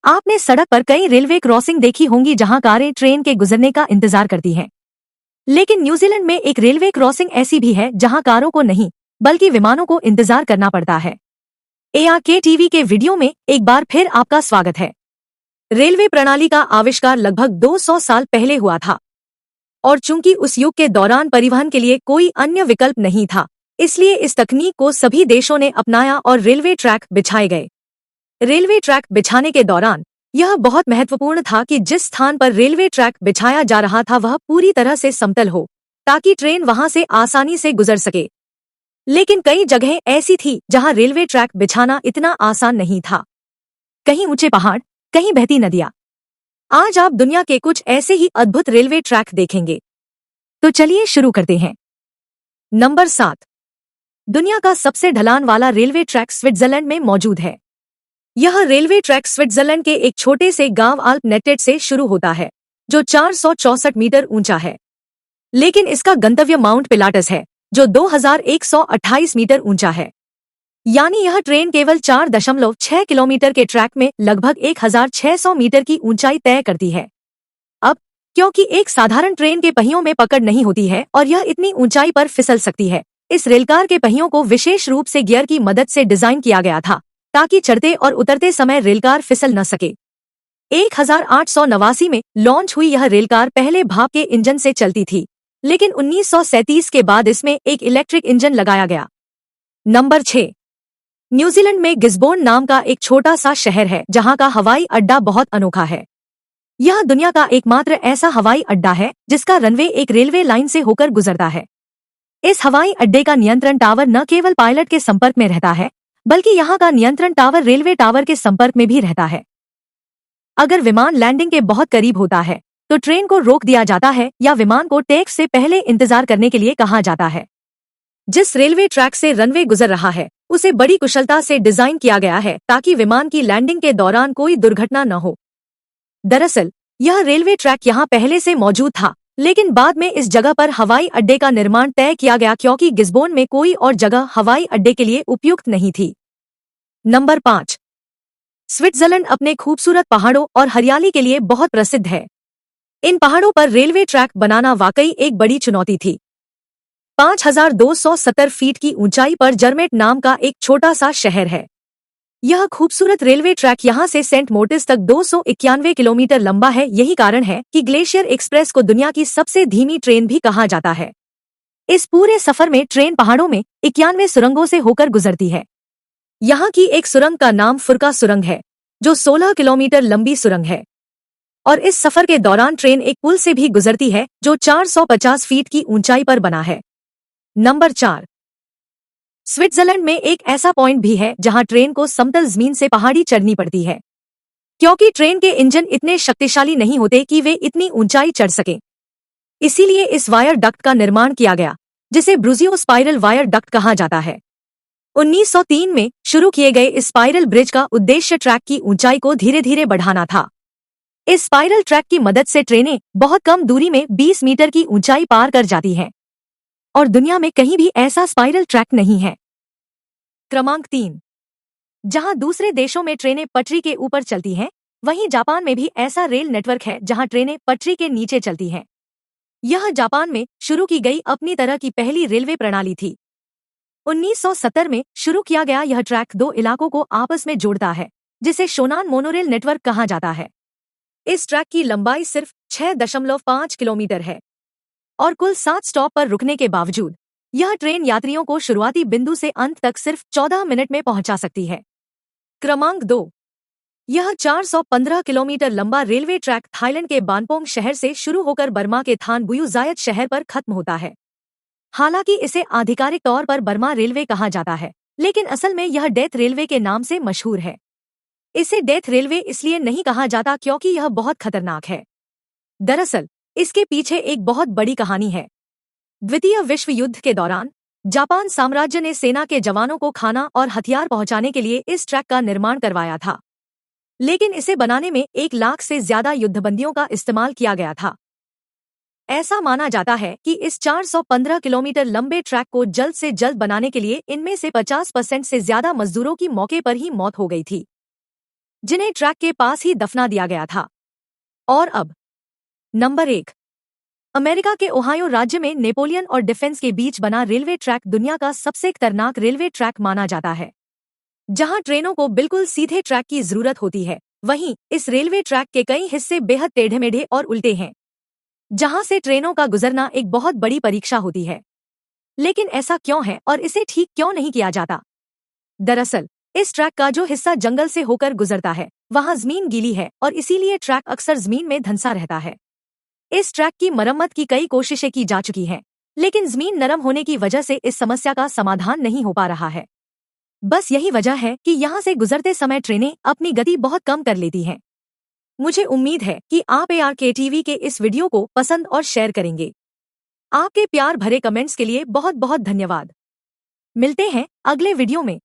आपने सड़क पर कई रेलवे क्रॉसिंग देखी होंगी जहां कारें ट्रेन के गुजरने का इंतजार करती हैं। लेकिन न्यूजीलैंड में एक रेलवे क्रॉसिंग ऐसी भी है जहां कारों को नहीं बल्कि विमानों को इंतजार करना पड़ता है। ARK टीवी के वीडियो में एक बार फिर आपका स्वागत है। रेलवे प्रणाली का आविष्कार लगभग 200 साल पहले हुआ था और चूंकि उस युग के दौरान परिवहन के लिए कोई अन्य विकल्प नहीं था, इसलिए इस तकनीक को सभी देशों ने अपनाया और रेलवे ट्रैक बिछाए गए। रेलवे ट्रैक बिछाने के दौरान यह बहुत महत्वपूर्ण था कि जिस स्थान पर रेलवे ट्रैक बिछाया जा रहा था वह पूरी तरह से समतल हो, ताकि ट्रेन वहां से आसानी से गुजर सके। लेकिन कई जगहें ऐसी थी जहां रेलवे ट्रैक बिछाना इतना आसान नहीं था। कहीं ऊंचे पहाड़, कहीं बहती नदियां। आज आप दुनिया के कुछ ऐसे ही अद्भुत रेलवे ट्रैक देखेंगे। तो चलिए शुरू करते हैं। नंबर 7। दुनिया का सबसे ढलान वाला रेलवे ट्रैक स्विट्जरलैंड में मौजूद है। यह रेलवे ट्रैक स्विट्जरलैंड के एक छोटे से गांव आल्प नेटेड से शुरू होता है, जो 464 मीटर ऊंचा है। लेकिन इसका गंतव्य माउंट पिलाटस है, जो 2128 मीटर ऊंचा है। यानी यह ट्रेन केवल 4.6 किलोमीटर के ट्रैक में लगभग 1600 मीटर की ऊंचाई तय करती है। अब क्योंकि एक साधारण ट्रेन के पहियों में पकड़ नहीं होती है और यह इतनी ऊंचाई पर फिसल सकती है, इस रेलकार के पहियों को विशेष रूप से गियर की मदद से डिजाइन किया गया था, ताकि चढ़ते और उतरते समय रेलकार फिसल न सके। 1889 में लॉन्च हुई यह रेलकार पहले भाप के इंजन से चलती थी, लेकिन 1937 के बाद इसमें एक इलेक्ट्रिक इंजन लगाया गया। नंबर 6। न्यूजीलैंड में गिस्बोर्न नाम का एक छोटा सा शहर है जहां का हवाई अड्डा बहुत अनोखा है। यह दुनिया का एकमात्र ऐसा हवाई अड्डा है जिसका रनवे एक रेलवे लाइन से होकर गुजरता है। इस हवाई अड्डे का नियंत्रण टावर न केवल पायलट के संपर्क में रहता है, बल्कि यहाँ का नियंत्रण टावर रेलवे टावर के संपर्क में भी रहता है। अगर विमान लैंडिंग के बहुत करीब होता है तो ट्रेन को रोक दिया जाता है या विमान को टेक से पहले इंतजार करने के लिए कहा जाता है। जिस रेलवे ट्रैक से रनवे गुजर रहा है उसे बड़ी कुशलता से डिजाइन किया गया है ताकि विमान की लैंडिंग के दौरान कोई दुर्घटना न हो। दरअसल यह रेलवे ट्रैक यहाँ पहले से मौजूद था, लेकिन बाद में इस जगह पर हवाई अड्डे का निर्माण तय किया गया क्योंकि गिस्बोर्न में कोई और जगह हवाई अड्डे के लिए उपयुक्त नहीं थी। नंबर 5। स्विट्जरलैंड अपने खूबसूरत पहाड़ों और हरियाली के लिए बहुत प्रसिद्ध है। इन पहाड़ों पर रेलवे ट्रैक बनाना वाकई एक बड़ी चुनौती थी। 5270 फीट की ऊंचाई पर जर्मेट नाम का एक छोटा सा शहर है। यह खूबसूरत रेलवे ट्रैक यहां से सेंट मोटिस तक 291 किलोमीटर लंबा है। यही कारण है कि ग्लेशियर एक्सप्रेस को दुनिया की सबसे धीमी ट्रेन भी कहा जाता है। इस पूरे सफर में ट्रेन पहाड़ों में 91 सुरंगों से होकर गुजरती है। यहाँ की एक सुरंग का नाम फुरका सुरंग है, जो 16 किलोमीटर लंबी सुरंग है। और इस सफर के दौरान ट्रेन एक पुल से भी गुजरती है जो 450 फीट की ऊंचाई पर बना है। नंबर 4। स्विट्जरलैंड में एक ऐसा पॉइंट भी है जहां ट्रेन को समतल जमीन से पहाड़ी चढ़नी पड़ती है, क्योंकि ट्रेन के इंजन इतने शक्तिशाली नहीं होते कि वे इतनी ऊंचाई चढ़ सकें। इसीलिए इस वायर डक्ट का निर्माण किया गया, जिसे ब्रूजियो स्पाइरल वायर डक्ट कहा जाता है। 1903 में शुरू किए गए इस स्पाइरल ब्रिज का उद्देश्य ट्रैक की ऊंचाई को धीरे धीरे बढ़ाना था। इस स्पाइरल ट्रैक की मदद से ट्रेनें बहुत कम दूरी में 20 मीटर की ऊंचाई पार कर जाती हैं, और दुनिया में कहीं भी ऐसा स्पाइरल ट्रैक नहीं है। क्रमांक 3। जहां दूसरे देशों में ट्रेनें पटरी के ऊपर चलती हैं, वहीं जापान में भी ऐसा रेल नेटवर्क है जहां ट्रेनें पटरी के नीचे चलती हैं। यह जापान में शुरू की गई अपनी तरह की पहली रेलवे प्रणाली थी। 1970 में शुरू किया गया यह ट्रैक 2 इलाकों को आपस में जोड़ता है, जिसे शोनान मोनोरेल नेटवर्क कहा जाता है। इस ट्रैक की लंबाई सिर्फ 6.5 किलोमीटर है और कुल 7 स्टॉप पर रुकने के बावजूद यह ट्रेन यात्रियों को शुरुआती बिंदु से अंत तक सिर्फ 14 मिनट में पहुंचा सकती है। क्रमांक 2। यह 415 किलोमीटर लंबा रेलवे ट्रैक थाईलैंड के बानपोंग शहर से शुरू होकर बर्मा के थान बुयु जायत शहर पर खत्म होता है। हालांकि इसे आधिकारिक तौर पर बर्मा रेलवे कहा जाता है, लेकिन असल में यह डेथ रेलवे के नाम से मशहूर है। इसे डेथ रेलवे इसलिए नहीं कहा जाता क्योंकि यह बहुत खतरनाक है। दरअसल इसके पीछे एक बहुत बड़ी कहानी है। द्वितीय विश्व युद्ध के दौरान जापान साम्राज्य ने सेना के जवानों को खाना और हथियार पहुंचाने के लिए इस ट्रैक का निर्माण करवाया था, लेकिन इसे बनाने में 1 लाख से ज्यादा युद्धबंदियों का इस्तेमाल किया गया था। ऐसा माना जाता है कि इस 415 किलोमीटर लंबे ट्रैक को जल्द से जल्द बनाने के लिए इनमें से 50% से ज्यादा मजदूरों की मौके पर ही मौत हो गई थी। जिन्हें ट्रैक के पास ही दफना दिया गया था। और अब नंबर 1। अमेरिका के ओहायो राज्य में नेपोलियन और डिफेंस के बीच बना रेलवे ट्रैक दुनिया का सबसे खतरनाक रेलवे ट्रैक माना जाता है। जहां ट्रेनों को बिल्कुल सीधे ट्रैक की जरूरत होती है, वहीं इस रेलवे ट्रैक के कई हिस्से बेहद टेढ़े-मेढ़े और उल्टे हैं, जहां से ट्रेनों का गुजरना एक बहुत बड़ी परीक्षा होती है। लेकिन ऐसा क्यों है और इसे ठीक क्यों नहीं किया जाता? दरअसल इस ट्रैक का जो हिस्सा जंगल से होकर गुजरता है, वहां जमीन गीली है और इसीलिए ट्रैक अक्सर जमीन में धंसा रहता है। इस ट्रैक की मरम्मत की कई कोशिशें की जा चुकी हैं, लेकिन जमीन नरम होने की वजह से इस समस्या का समाधान नहीं हो पा रहा है। बस यही वजह है कि यहाँ से गुजरते समय ट्रेनें अपनी गति बहुत कम कर लेती हैं। मुझे उम्मीद है कि आप ARK टीवी के इस वीडियो को पसंद और शेयर करेंगे। आपके प्यार भरे कमेंट्स के लिए बहुत बहुत धन्यवाद। मिलते हैं अगले वीडियो में।